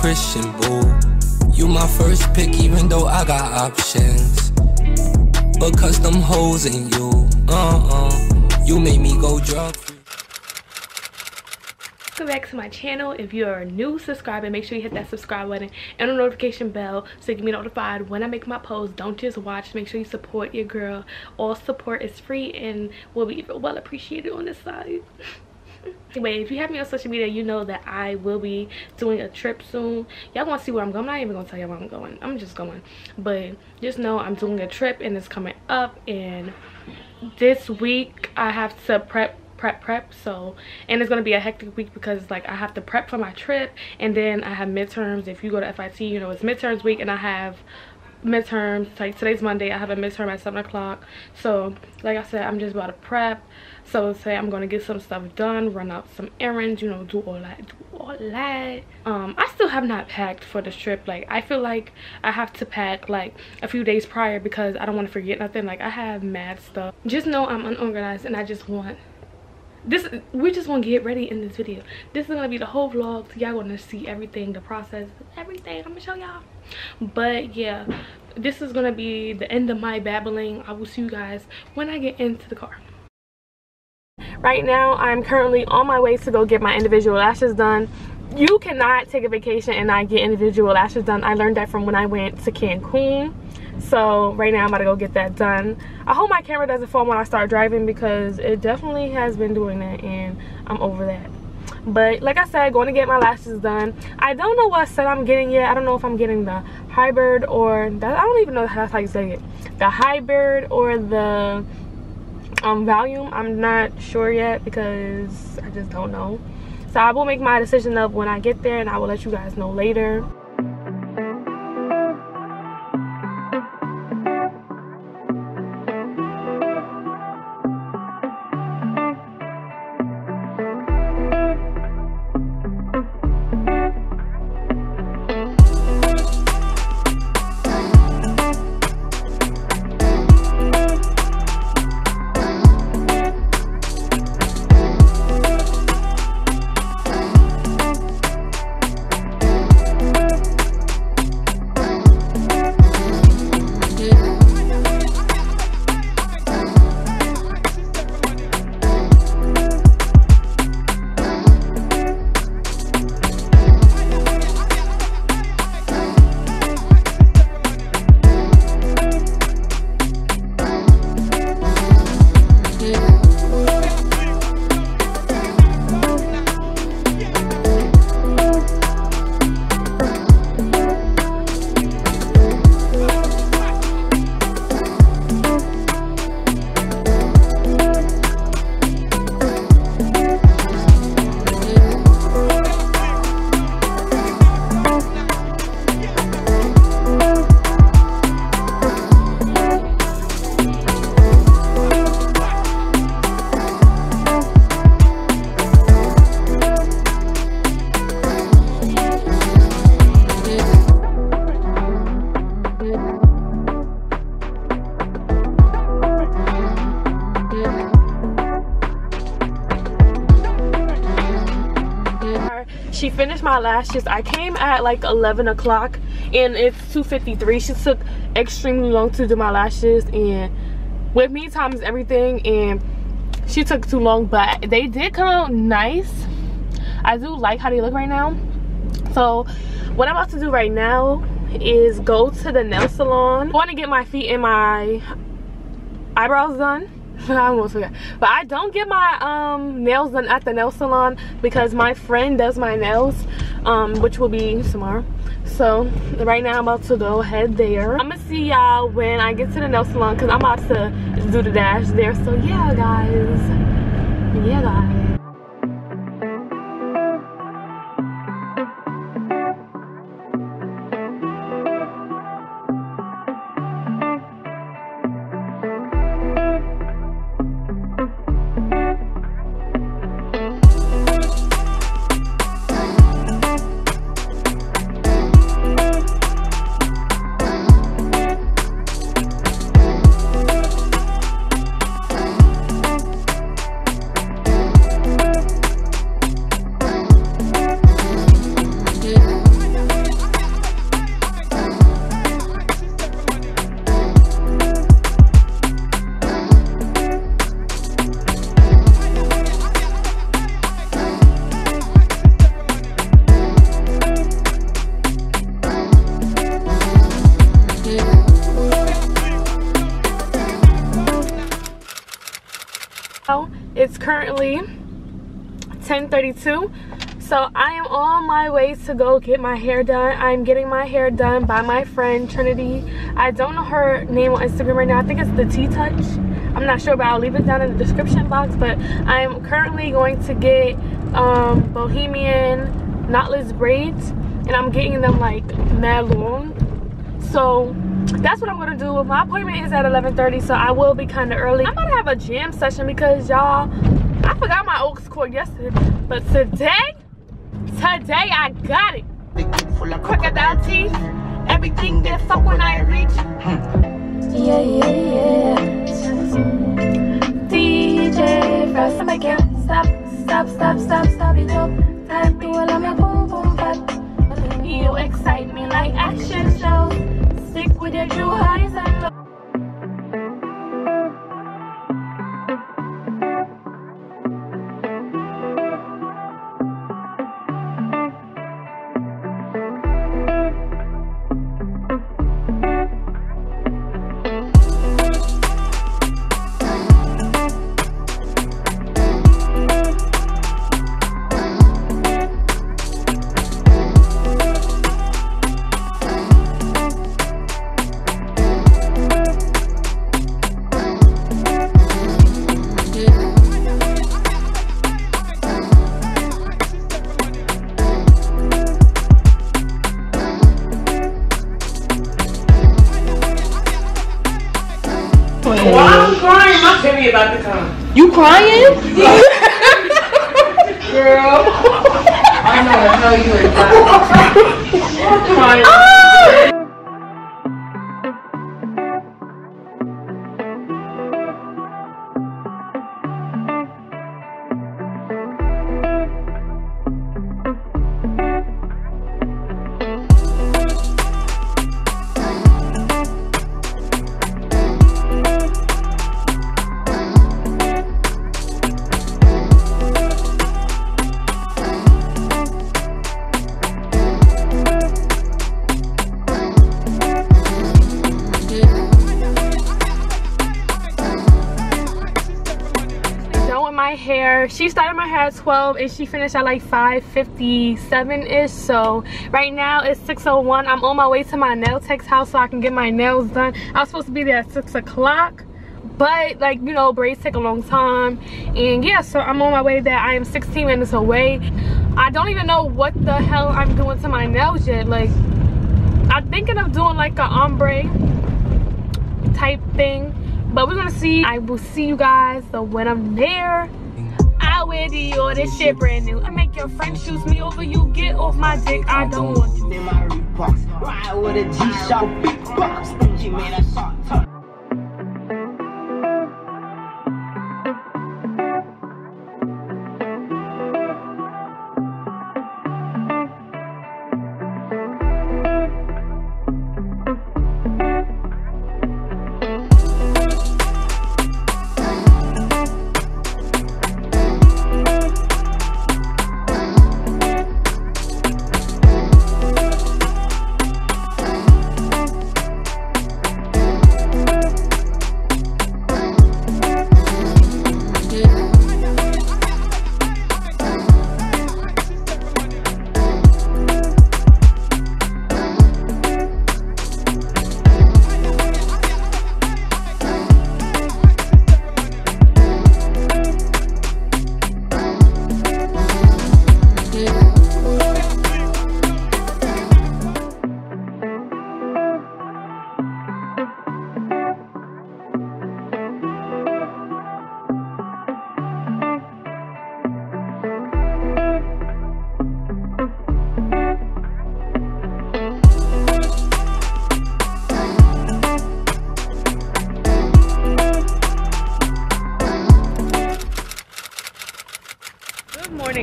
Christian, boo. You my first pick even though I got options. But custom hoes in you, you made me go drug free. Welcome back to my channel. If you're a new subscriber, make sure you hit that subscribe button and the notification bell so you can be notified when I make my posts. Don't just watch, make sure you support your girl. All support is free and will be well appreciated on this side. Anyway, if you have me on social media, you know that I will be doing a trip soon. Y'all want to see where I'm going. I'm not even going to tell y'all where I'm going. I'm just going. But just know I'm doing a trip and it's coming up. And this week I have to prep. So, and it's going to be a hectic week because like I have to prep for my trip. And then I have midterms. If you go to FIT, you know it's midterms week. And I have midterms, like today's Monday, I have a midterm at 7 o'clock. So like I said, I'm just about to prep. So today I'm gonna get some stuff done, run out some errands, you know, do all that. I still have not packed for this trip. Like I feel like I have to pack like a few days prior because I don't want to forget nothing. Like I have mad stuff. Just know I'm unorganized and I just want this. We're just gonna get ready in this video. This is gonna be the whole vlog, so y'all gonna see everything, the process, everything. I'm gonna show y'all. But yeah, this is gonna be the end of my babbling. I will see you guys when I get into the car. Right now I'm currently on my way to go get my individual lashes done. You cannot take a vacation and not get individual lashes done. I learned that from when I went to Cancun. So right now I'm about to go get that done. I hope my camera doesn't fall when I start driving because it definitely has been doing that and I'm over that. But like I said, going to get my lashes done. I don't know what set I'm getting yet. I don't know if I'm getting the hybrid or that. I don't even know that's how you say it. The hybrid or the volume. I'm not sure yet because I just don't know. So I will make my decision up when I get there and I will let you guys know later. She finished my lashes. I came at like 11 o'clock and it's 2:53. She took extremely long to do my lashes, and with me time is everything, and she took too long, but they did come out nice. I do like how they look right now. So what I'm about to do right now is go to the nail salon. I want to get my feet and my eyebrows done. I almost forgot. But I don't get my nails done at the nail salon because my friend does my nails, which will be tomorrow. So right now I'm about to go ahead there. I'm gonna see y'all when I get to the nail salon because I'm about to do the dash there. So yeah guys, currently 10:32. So I am on my way to go get my hair done. I'm getting my hair done by my friend Trinity. I don't know her name on Instagram right now. I think it's the T-Touch. I'm not sure, but I'll leave it down in the description box. But I am currently going to get Bohemian knotless braids, and I'm getting them like mad long. So that's what I'm gonna do. My appointment is at 11:30, so I will be kind of early. I'm gonna have a jam session because y'all, I forgot my aux cord yesterday, but today I got it. Crocodile teeth, everything that fuck when I reach. Yeah, yeah, yeah. DJ Frost, I can't stop, it up. Time to allow me boom, boom, but you excite me like action shows. Stick with your true highs and lows. Why I'm crying? My baby about to come. You crying? Girl. I know the hell you were crying. Hair, she started my hair at 12 and she finished at like 5:57ish. So right now it's 6:01. I'm on my way to my nail tech's house so I can get my nails done. I was supposed to be there at 6 o'clock, but like, you know, braids take a long time, and yeah, so I'm on my way there. I am 16 minutes away. I don't even know what the hell I'm doing to my nails yet. Like, I'm thinking of doing like a ombre type thing, but we're gonna see. I will see you guys so when I'm there. I wear Dior, this shit brand new. I make your friend choose me over you. Get off my dick, I don't want you. Ride with a G-Shock, big box. She made a song.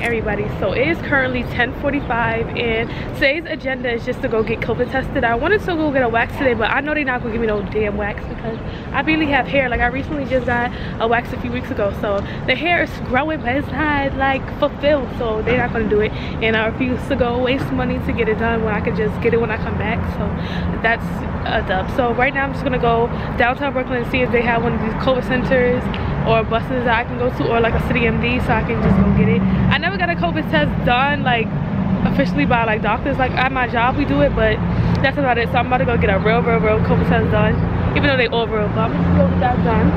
Everybody, so it is currently 10:45 and today's agenda is just to go get COVID tested. I wanted to go get a wax today, but I know they're not gonna give me no damn wax because I barely have hair. Like, I recently just got a wax a few weeks ago, so the hair is growing but it's not like fulfilled, so they're not gonna do it, and I refuse to go waste money to get it done when I could just get it when I come back. So that's a dub. So right now I'm just gonna go downtown Brooklyn and see if they have one of these COVID centers or buses that I can go to, or like a city MD, so I can just go get it. I never got a COVID test done like officially by like doctors. Like at my job we do it, but that's about it. So I'm about to go get a real COVID test done, even though they all real, but I'm gonna go get that done.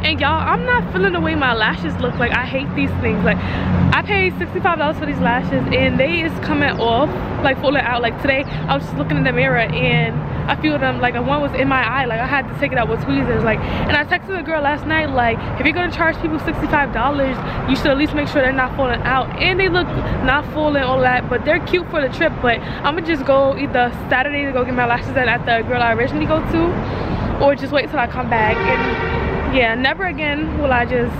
And y'all, I'm not feeling the way my lashes look. Like I hate these things. Like I paid $65 for these lashes and they is coming off, like falling out. Like today I was just looking in the mirror and I feel them, like one was in my eye. Like I had to take it out with tweezers. Like, and I texted a girl last night, like, if you're gonna charge people $65, you should at least make sure they're not falling out. And they look not falling, all that, but they're cute for the trip. But I'm gonna just go either Saturday to go get my lashes done at the girl I originally go to, or just wait till I come back. And yeah, never again will I just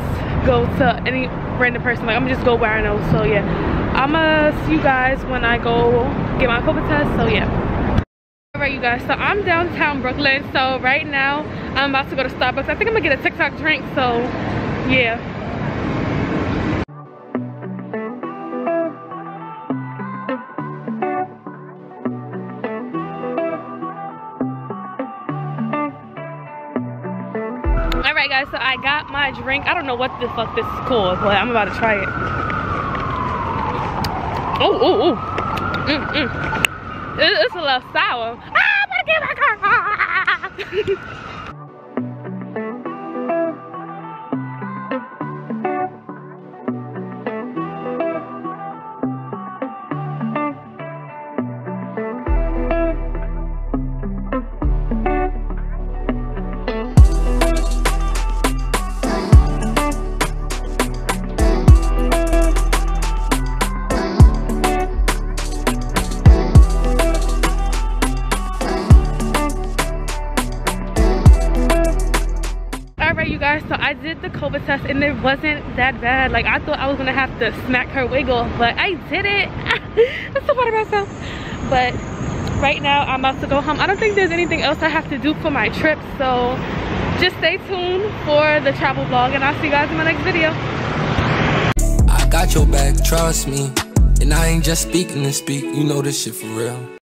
go to any random person. Like I'm gonna just go where I know. So yeah, I'm gonna see you guys when I go get my COVID test. So yeah. Alright you guys, so I'm downtown Brooklyn. So right now I'm about to go to Starbucks. I think I'm gonna get a Tik Tok drink. So yeah. Alright guys, so I got my drink. I don't know what the fuck this is called, but I'm about to try it. Oh. It's a little sour. I'm gonna get my car. You guys, so I did the COVID test and it wasn't that bad. Like I thought I was gonna have to smack her wig off, but I did it. I'm so proud of myself. But right now I'm about to go home. I don't think there's anything else I have to do for my trip, so just stay tuned for the travel vlog and I'll see you guys in my next video. I got your back, trust me, and I ain't just speaking to speak, you know this shit for real.